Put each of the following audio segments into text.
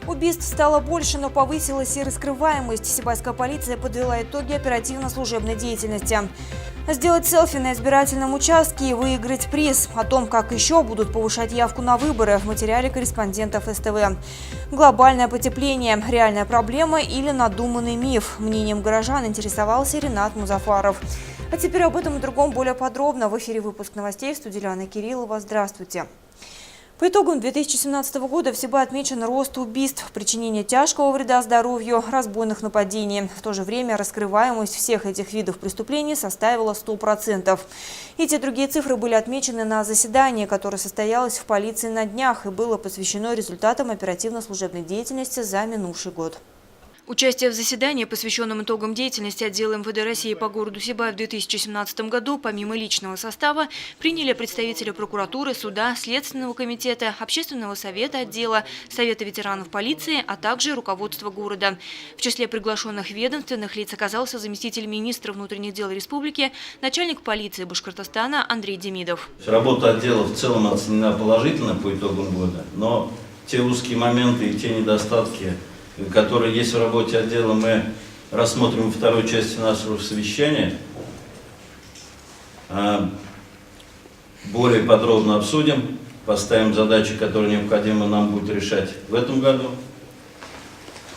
Убийств стало больше, но повысилась и раскрываемость. Сибайская полиция подвела итоги оперативно-служебной деятельности. Сделать селфи на избирательном участке и выиграть приз. О том, как еще будут повышать явку на выборы, в материале корреспондентов СТВ. Глобальное потепление – реальная проблема или надуманный миф? Мнением горожан интересовался Ренат Музафаров. А теперь об этом и другом более подробно. В эфире выпуск новостей, в студии Лиана Кириллова. Здравствуйте. По итогам 2017 года в Сибае отмечен рост убийств, причинение тяжкого вреда здоровью, разбойных нападений. В то же время раскрываемость всех этих видов преступлений составила 100%. Эти и другие цифры были отмечены на заседании, которое состоялось в полиции на днях и было посвящено результатам оперативно-служебной деятельности за минувший год. Участие в заседании, посвященном итогам деятельности отдела МВД России по городу Сибай в 2017 году, помимо личного состава, приняли представители прокуратуры, суда, Следственного комитета, Общественного совета отдела, Совета ветеранов полиции, а также руководство города. В числе приглашенных ведомственных лиц оказался заместитель министра внутренних дел республики, начальник полиции Башкортостана Андрей Демидов. Работа отдела в целом оценена положительно по итогам года, но те узкие моменты и те недостатки, которые есть в работе отдела, мы рассмотрим во второй части нашего совещания. Более подробно обсудим, поставим задачи, которые необходимо нам будет решать в этом году.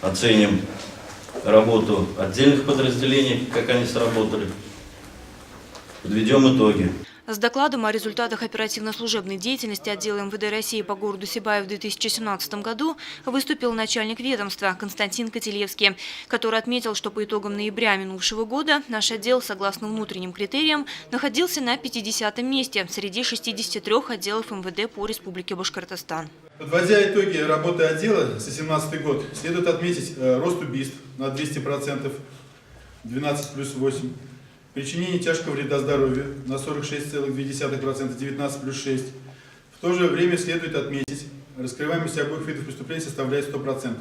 Оценим работу отдельных подразделений, как они сработали. Подведем итоги. С докладом о результатах оперативно-служебной деятельности отдела МВД России по городу Сибай в 2017 году выступил начальник ведомства Константин Котелевский, который отметил, что по итогам ноября минувшего года наш отдел, согласно внутренним критериям, находился на 50-м месте среди 63 отделов МВД по Республике Башкортостан. Подводя итоги работы отдела за 2017 год, следует отметить рост убийств на 200%, 12+8%. Причинение тяжкого вреда здоровью на 46,2%, 19+6%. В то же время следует отметить, раскрываемость обоих видов преступлений составляет 100%.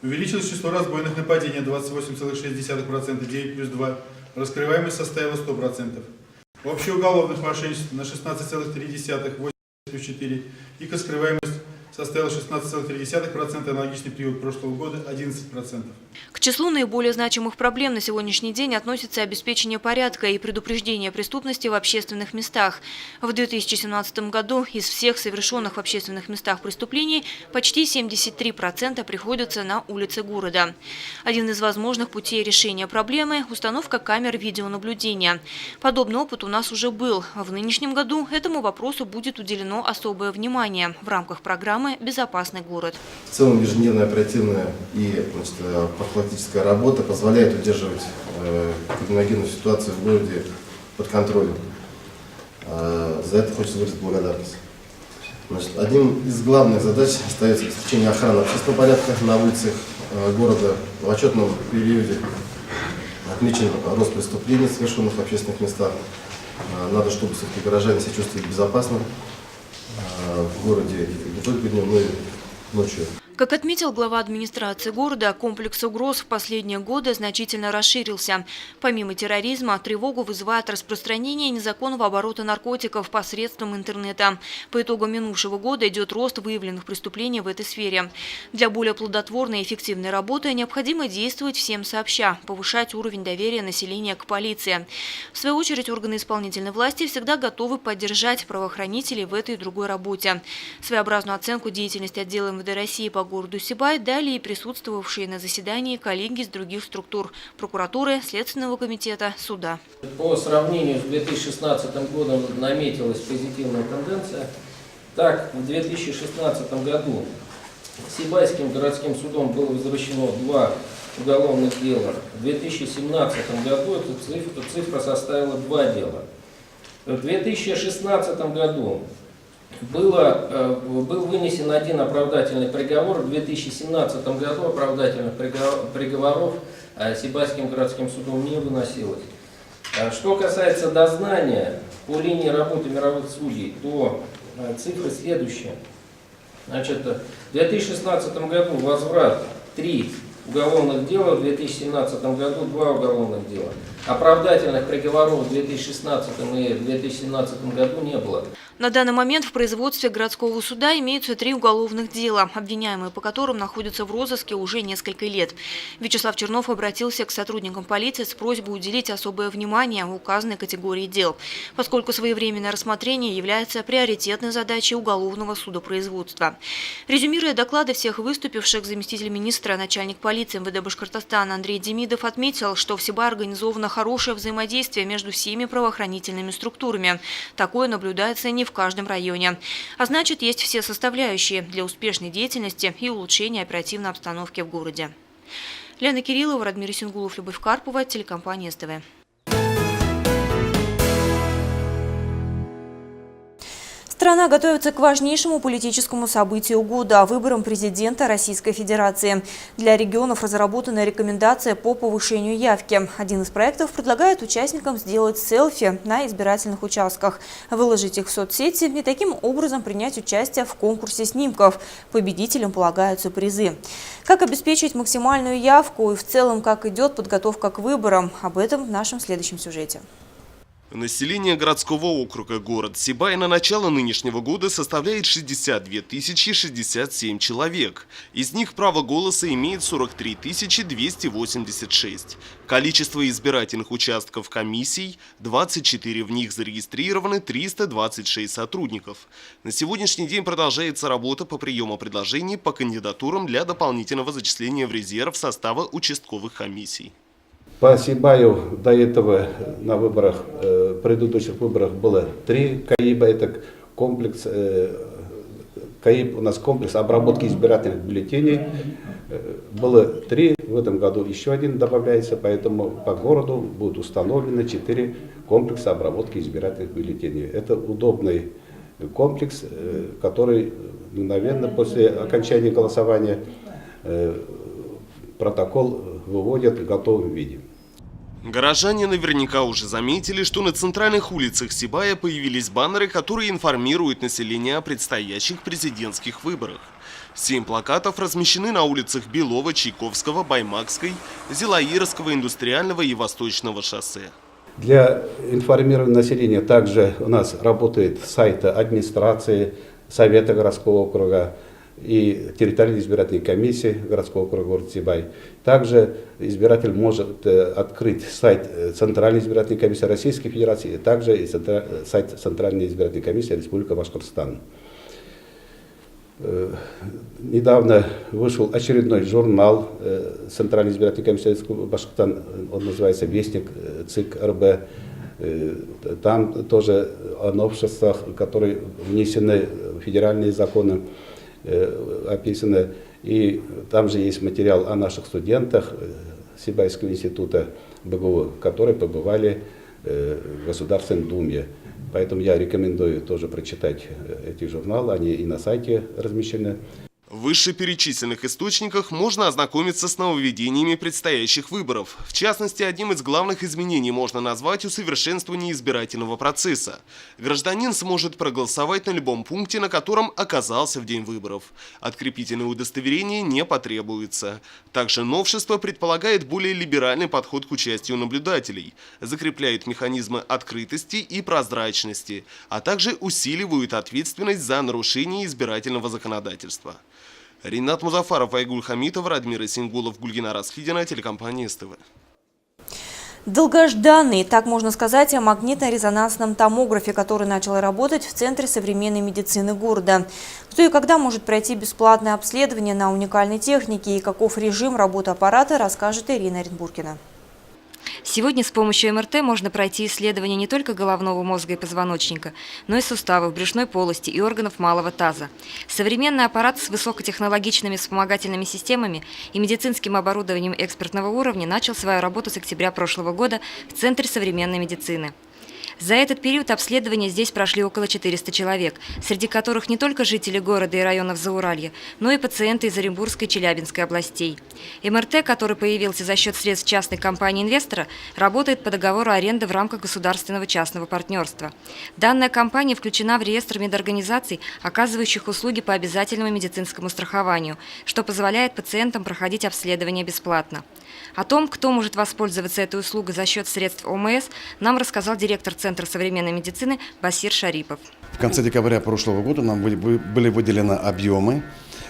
Увеличилось число разбойных нападений 28,6%, 9+2%. Раскрываемость составила 100%. Общеуголовных мошенничеств на 16,3%, 8+4%. Их раскрываемость составила 16,3%, аналогичный период прошлого года 11%. К числу наиболее значимых проблем на сегодняшний день относится обеспечение порядка и предупреждение преступности в общественных местах. В 2017 году из всех совершенных в общественных местах преступлений почти 73% приходятся на улицы города. Один из возможных путей решения проблемы – установка камер видеонаблюдения. Подобный опыт у нас уже был. В нынешнем году этому вопросу будет уделено особое внимание в рамках программы «Безопасный город». В целом ежедневная оперативная и профилактическая работа позволяет удерживать криминогенную ситуацию в городе под контролем. За это хочется выразить благодарность. Одним из главных задач остается обеспечение охраны общественного порядка на улицах города. В отчетном периоде отмечен рост преступлений, совершенных в общественных местах. Надо, чтобы все-таки горожане себя чувствовали безопасно в городе не только днем, но и ночью. Как отметил глава администрации города, комплекс угроз в последние годы значительно расширился. Помимо терроризма, тревогу вызывает распространение незаконного оборота наркотиков посредством интернета. По итогам минувшего года идет рост выявленных преступлений в этой сфере. Для более плодотворной и эффективной работы необходимо действовать всем сообща, повышать уровень доверия населения к полиции. В свою очередь, органы исполнительной власти всегда готовы поддержать правоохранителей в этой и другой работе. Своеобразную оценку деятельности отдела МВД России по городу Сибай дали и присутствовавшие на заседании коллеги из других структур – прокуратуры, Следственного комитета, суда. По сравнению с 2016 годом наметилась позитивная тенденция. Так, в 2016 году Сибайским городским судом было возвращено 2 уголовных дела. В 2017 году эта цифра составила 2 дела. В 2016 году был вынесен 1 оправдательный приговор. В 2017 году оправдательных приговоров Сибайским городским судом не выносилось. Что касается дознания по линии работы мировых судей, то цифры следующие. Значит, в 2016 году возврат 3 уголовных дела, в 2017 году 2 уголовных дела. Оправдательных приговоров в 2016 и 2017 году не было. На данный момент в производстве городского суда имеются 3 уголовных дела, обвиняемые по которым находятся в розыске уже несколько лет. Вячеслав Чернов обратился к сотрудникам полиции с просьбой уделить особое внимание указанной категории дел, поскольку своевременное рассмотрение является приоритетной задачей уголовного судопроизводства. Резюмируя доклады всех выступивших, заместитель министра, начальник полиции МВД Башкортостана Андрей Демидов отметил, что в Сибае организовано хорошее взаимодействие между всеми правоохранительными структурами. Такое наблюдается не в каждом районе. А значит, есть все составляющие для успешной деятельности и улучшения оперативной обстановки в городе. Лена Кириллова, Радмир Исенгулов, Любовь Карпова, телекомпания СТВ. Страна готовится к важнейшему политическому событию года – выборам президента Российской Федерации. Для регионов разработана рекомендация по повышению явки. Один из проектов предлагает участникам сделать селфи на избирательных участках, выложить их в соцсети и таким образом принять участие в конкурсе снимков. Победителям полагаются призы. Как обеспечить максимальную явку и в целом как идет подготовка к выборам – об этом в нашем следующем сюжете. Население городского округа город Сибай на начало нынешнего года составляет 62 067 человек. Из них право голоса имеет 43 286. Количество избирательных участков комиссий – 24, в них зарегистрированы 326 сотрудников. На сегодняшний день продолжается работа по приему предложений по кандидатурам для дополнительного зачисления в резерв состава участковых комиссий. По Сибаю до этого на выборах, предыдущих выборах было 3 КАИБа. Это комплекс, КАИБ у нас комплекс обработки избирательных бюллетеней. Было 3, в этом году еще 1 добавляется, поэтому по городу будут установлены 4 комплекса обработки избирательных бюллетеней. Это удобный комплекс, который мгновенно после окончания голосования протокол выводят в готовом виде. Горожане наверняка уже заметили, что на центральных улицах Сибая появились баннеры, которые информируют население о предстоящих президентских выборах. 7 плакатов размещены на улицах Белова, Чайковского, Баймакской, Зилаирского, Индустриального и Восточного шоссе. Для информирования населения также у нас работает сайт администрации Совета городского округа и территориальной избирательной комиссии городского округа города Сибай. Также избиратель может открыть сайт Центральной избирательной комиссии Российской Федерации, а также и сайт Центральной избирательной комиссии Республики Башкортостан. Недавно вышел очередной журнал Центральной избирательной комиссии Республики Башкортостан, он называется «Вестник ЦИК РБ». Там тоже о новшествах, которые внесены в федеральные законы, описаны. И там же есть материал о наших студентах Сибайского института БГУ, которые побывали в Государственной Думе. Поэтому я рекомендую тоже прочитать эти журналы, они и на сайте размещены. В вышеперечисленных источниках можно ознакомиться с нововведениями предстоящих выборов. В частности, одним из главных изменений можно назвать усовершенствование избирательного процесса. Гражданин сможет проголосовать на любом пункте, на котором оказался в день выборов. Открепительное удостоверение не потребуется. Также новшество предполагает более либеральный подход к участию наблюдателей, закрепляет механизмы открытости и прозрачности, а также усиливают ответственность за нарушение избирательного законодательства. Ринат Музафаров, Айгуль Хамитов, Радмир Исенгулов, Гульгина Расхидина, телекомпания СТВ. Долгожданный, так можно сказать, о магнитно-резонансном томографе, который начал работать в Центре современной медицины города. Кто и когда может пройти бесплатное обследование на уникальной технике и каков режим работы аппарата, расскажет Ирина Оренбургина. Сегодня с помощью МРТ можно пройти исследование не только головного мозга и позвоночника, но и суставов, брюшной полости и органов малого таза. Современный аппарат с высокотехнологичными вспомогательными системами и медицинским оборудованием экспертного уровня начал свою работу с октября прошлого года в Центре современной медицины. За этот период обследования здесь прошли около 400 человек, среди которых не только жители города и районов Зауралья, но и пациенты из Оренбургской и Челябинской областей. МРТ, который появился за счет средств частной компании-инвестора, работает по договору аренды в рамках государственного частного партнерства. Данная компания включена в реестр медорганизаций, оказывающих услуги по обязательному медицинскому страхованию, что позволяет пациентам проходить обследование бесплатно. О том, кто может воспользоваться этой услугой за счет средств ОМС, нам рассказал директор Центра современной медицины Басир Шарипов. В конце декабря прошлого года нам были выделены объемы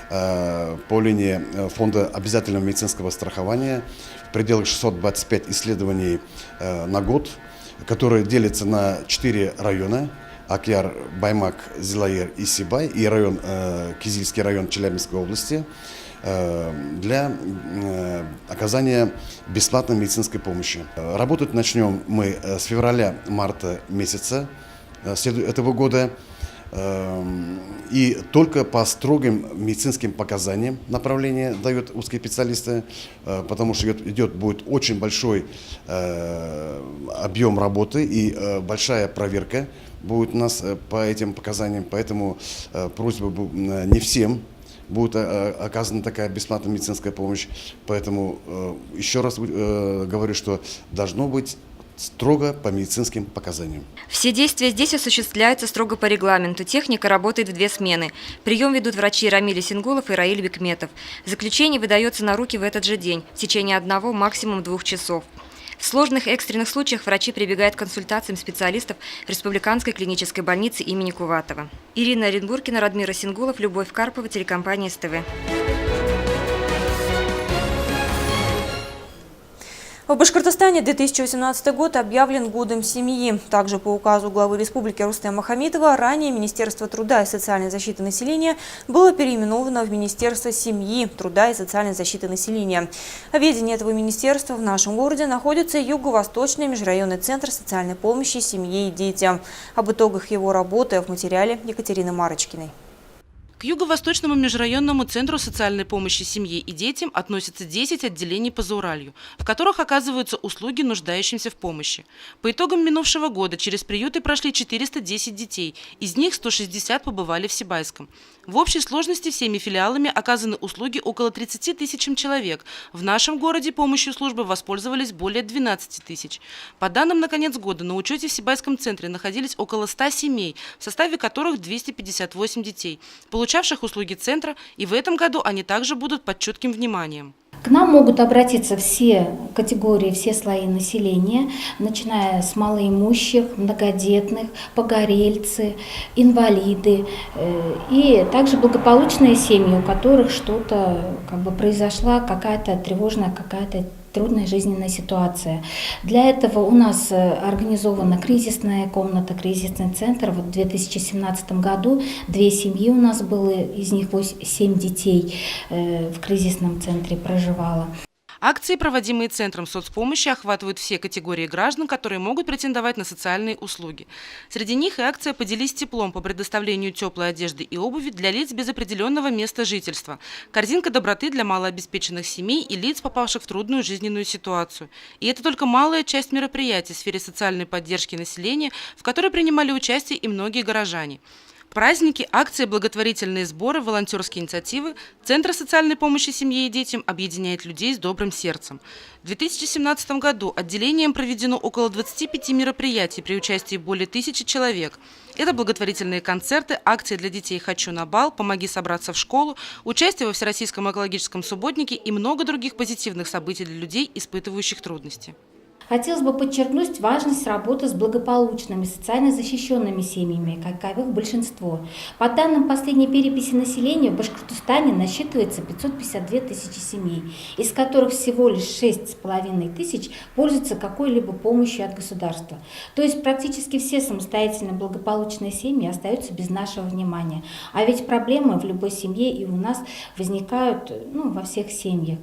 по линии Фонда обязательного медицинского страхования в пределах 625 исследований на год, которые делятся на 4 района: Акяр, Баймак, Зилаер и Сибай, и район, Кизильский район Челябинской области, для оказания бесплатной медицинской помощи. Работать начнем мы с февраля-марта месяца этого года. И только по строгим медицинским показаниям направление дают узкие специалисты, потому что будет очень большой объем работы и большая проверка будет у нас по этим показаниям. Поэтому просьба не всем будет оказана такая бесплатная медицинская помощь. Поэтому еще раз говорю, что должно быть строго по медицинским показаниям. Все действия здесь осуществляются строго по регламенту. Техника работает в 2 смены. Прием ведут врачи Рамиль Сингулов и Раиль Бекметов. Заключение выдается на руки в этот же день, в течение 1, максимум 2 часов. В сложных экстренных случаях врачи прибегают к консультациям специалистов Республиканской клинической больницы имени Куватова. Ирина Оренбургина, Радмира Сингулов, Любовь Карпова, телекомпания СТВ. В Башкортостане 2018 год объявлен годом семьи. Также по указу главы республики Рустема Хамитова ранее Министерство труда и социальной защиты населения было переименовано в Министерство семьи, труда и социальной защиты населения. В ведении этого министерства в нашем городе находится Юго-Восточный межрайонный центр социальной помощи семье и детям. Об итогах его работы в материале Екатерины Марочкиной. К Юго-Восточному межрайонному центру социальной помощи семье и детям относятся 10 отделений по Зауралью, в которых оказываются услуги нуждающимся в помощи. По итогам минувшего года через приюты прошли 410 детей, из них 160 побывали в Сибайском. В общей сложности всеми филиалами оказаны услуги около 30 тысячам человек. В нашем городе помощью службы воспользовались более 12 тысяч. По данным на конец года на учете в Сибайском центре находились около 100 семей, в составе которых 258 детей, получавших услуги центра, и в этом году они также будут под чутким вниманием. К нам могут обратиться все категории, все слои населения, начиная с малоимущих, многодетных, погорельцы, инвалиды и также благополучные семьи, у которых что-то произошла, какая-то тревожная, какая-то трудная жизненная ситуация. Для этого у нас организована кризисная комната, кризисный центр. Вот в 2017 году 2 семьи у нас было, из них 7 детей в кризисном центре проживало. Акции, проводимые Центром соцпомощи, охватывают все категории граждан, которые могут претендовать на социальные услуги. Среди них и акция «Поделись теплом» по предоставлению теплой одежды и обуви для лиц без определенного места жительства, корзинка доброты для малообеспеченных семей и лиц, попавших в трудную жизненную ситуацию. И это только малая часть мероприятий в сфере социальной поддержки населения, в которой принимали участие и многие горожане. Праздники, акции, благотворительные сборы, волонтерские инициативы Центр социальной помощи семье и детям объединяет людей с добрым сердцем. В 2017 году отделением проведено около 25 мероприятий при участии более 1000 человек. Это благотворительные концерты, акции для детей «Хочу на бал», «Помоги собраться в школу», участие во Всероссийском экологическом субботнике и много других позитивных событий для людей, испытывающих трудности. Хотелось бы подчеркнуть важность работы с благополучными, социально защищенными семьями, каковых большинство. По данным последней переписи населения, в Башкортостане насчитывается 552 тысячи семей, из которых всего лишь 6,5 тысяч пользуются какой-либо помощью от государства. То есть практически все самостоятельно благополучные семьи остаются без нашего внимания. А ведь проблемы в любой семье и у нас возникают во всех семьях.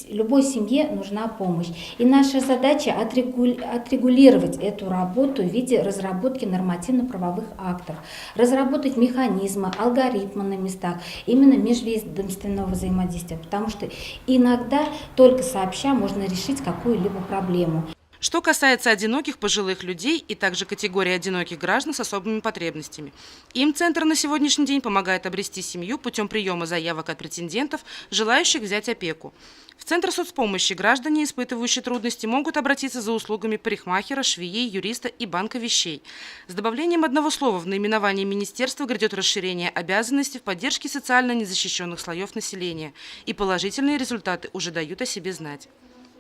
Любой семье нужна помощь. И наша задача отрегулировать эту работу в виде разработки нормативно-правовых актов, разработать механизмы, алгоритмы на местах, именно межведомственного взаимодействия, потому что иногда только сообща можно решить какую-либо проблему. Что касается одиноких пожилых людей и также категории одиноких граждан с особыми потребностями. Им Центр на сегодняшний день помогает обрести семью путем приема заявок от претендентов, желающих взять опеку. В Центр соцпомощи граждане, испытывающие трудности, могут обратиться за услугами парикмахера, швеи, юриста и банка вещей. С добавлением одного слова в наименовании министерства грядет расширение обязанностей в поддержке социально незащищенных слоев населения. И положительные результаты уже дают о себе знать.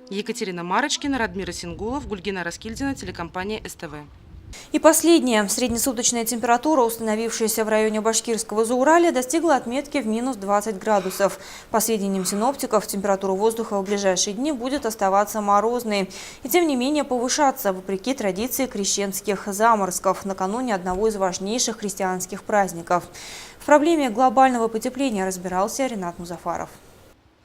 Екатерина Марочкина, Радмир Сингулов, Гульгина Раскильдина, телекомпания СТВ. И последнее. Среднесуточная температура, установившаяся в районе Башкирского Зауралья, достигла отметки в минус 20 градусов. По сведениям синоптиков, температура воздуха в ближайшие дни будет оставаться морозной. И тем не менее повышаться, вопреки традиции крещенских заморозков, накануне одного из важнейших христианских праздников. В проблеме глобального потепления разбирался Ренат Музафаров.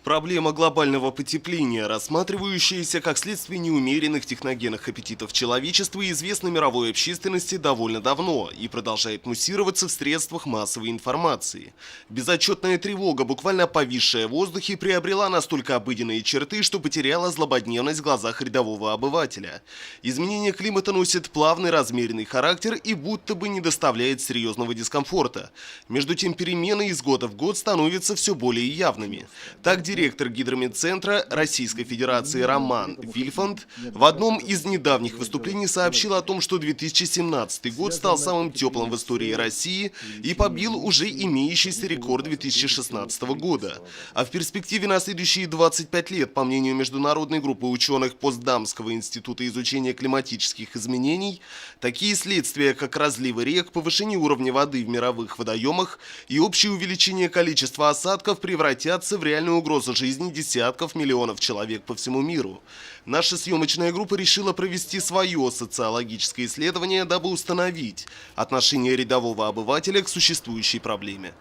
Проблема глобального потепления, рассматривающаяся как следствие неумеренных техногенных аппетитов человечества, известна мировой общественности довольно давно и продолжает муссироваться в средствах массовой информации. Безотчетная тревога, буквально повисшая в воздухе, приобрела настолько обыденные черты, что потеряла злободневность в глазах рядового обывателя. Изменение климата носит плавный размеренный характер и будто бы не доставляет серьезного дискомфорта. Между тем перемены из года в год становятся все более явными. Так, директор Гидрометцентра Российской Федерации Роман Вильфанд в одном из недавних выступлений сообщил о том, что 2017 год стал самым теплым в истории России и побил уже имеющийся рекорд 2016 года. А в перспективе на следующие 25 лет, по мнению международной группы ученых Постдамского института изучения климатических изменений, такие следствия, как разливы рек, повышение уровня воды в мировых водоемах и общее увеличение количества осадков превратятся в реальную угрозу жизни десятков миллионов человек по всему миру. Наша съемочная группа решила провести свое социологическое исследование, дабы установить отношение рядового обывателя к существующей проблеме.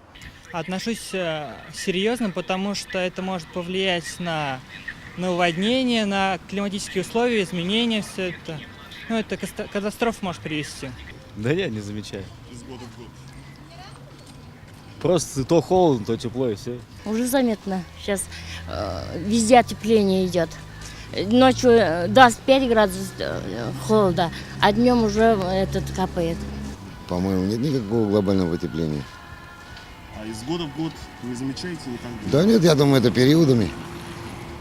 Отношусь серьезно, потому что это может повлиять на наводнение, на климатические условия, изменения, все это. Ну, это катастрофу может привести. Да я не замечаю. Из года в год. Просто то холодно, то тепло и все. Уже заметно. Сейчас везде отепление идет. Ночью даст 5 градусов холода, а днем уже капает. По-моему, нет никакого глобального потепления. А из года в год не замечаете никогда? Да нет, я думаю, это периодами.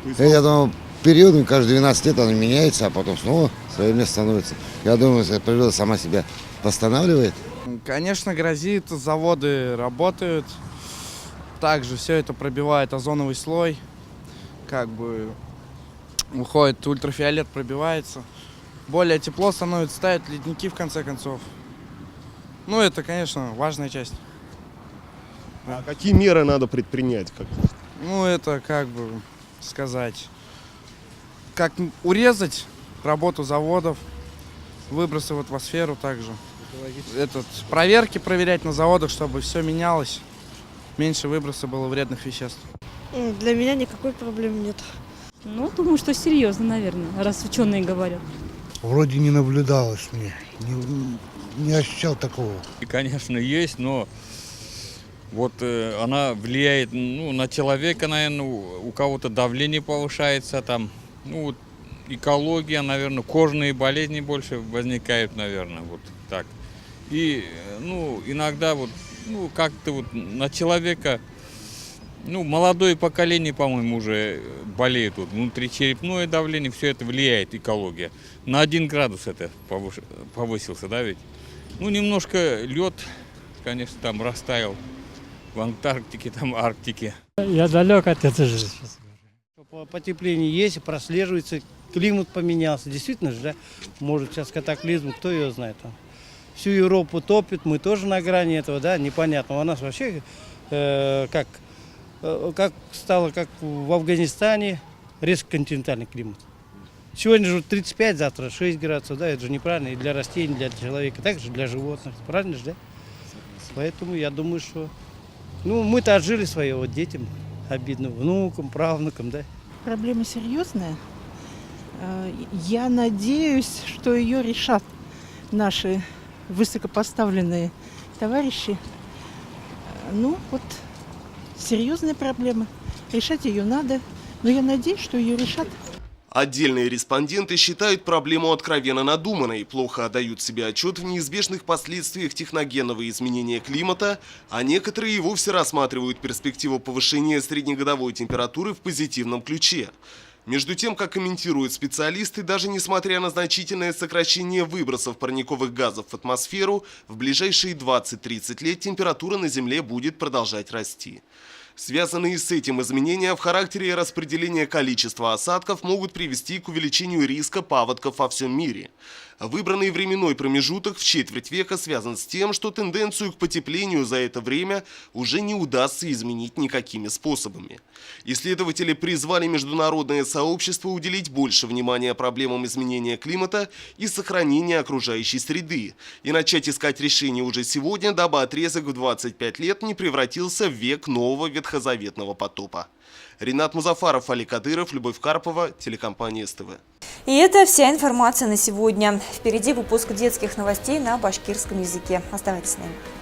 То есть... Я думаю, периодами каждые 12 лет оно меняется, а потом снова свое место становится. Я думаю, что природа сама себя восстанавливает. Конечно, грозит, заводы работают, также все это пробивает озоновый слой, как бы уходит ультрафиолет, пробивается, более тепло становится, ставят ледники в конце концов. Ну, это, конечно, важная часть. А какие меры надо предпринять? Ну, это, как бы сказать, как урезать работу заводов, выбросы в атмосферу также. Проверки проверять на заводах, чтобы все менялось, меньше выброса было вредных веществ. Для меня никакой проблемы нет. Ну, думаю, что серьезно, наверное, раз ученые говорят. Вроде не наблюдалось мне, не ощущал такого. И, конечно, есть, но вот она влияет на человека, наверное, у кого-то давление повышается, там, экология, наверное, кожные болезни больше возникают, наверное, вот так. И, иногда как-то на человека, молодое поколение, по-моему, уже болеет, внутричерепное давление, все это влияет, экология. На 1 градус это повысился, да, ведь? Немножко лед, конечно, там растаял в Антарктике, там Арктике. Я далек от этой жизни. Потепление есть, прослеживается, климат поменялся. Действительно же, да? Может сейчас катаклизм, кто ее знает. Всю Европу топит, мы тоже на грани этого, да, непонятно. У нас вообще как стало, как в Афганистане, резко континентальный климат. Сегодня же 35, завтра 6 градусов, да, это же неправильно и для растений, для человека, также для животных, правильно же, да? Поэтому я думаю, что, мы-то отжили свое детям, обидно, внукам, правнукам, да. Проблема серьезная. Я надеюсь, что ее решат наши высокопоставленные товарищи. Серьезная проблема. Решать ее надо, но я надеюсь, что ее решат. Отдельные респонденты считают проблему откровенно надуманной, плохо отдают себе отчет в неизбежных последствиях техногенного изменения климата, а некоторые и вовсе рассматривают перспективу повышения среднегодовой температуры в позитивном ключе. Между тем, как комментируют специалисты, даже несмотря на значительное сокращение выбросов парниковых газов в атмосферу, в ближайшие 20-30 лет температура на Земле будет продолжать расти. Связанные с этим изменения в характере и распределения количества осадков могут привести к увеличению риска паводков во всем мире. Выбранный временной промежуток в четверть века связан с тем, что тенденцию к потеплению за это время уже не удастся изменить никакими способами. Исследователи призвали международное сообщество уделить больше внимания проблемам изменения климата и сохранения окружающей среды и начать искать решения уже сегодня, дабы отрезок в 25 лет не превратился в век нового ветхозаветного потопа. Ринат Музафаров, Али Кадыров, Любовь Карпова, телекомпания СТВ. И это вся информация на сегодня. Впереди выпуск детских новостей на башкирском языке. Оставайтесь с нами.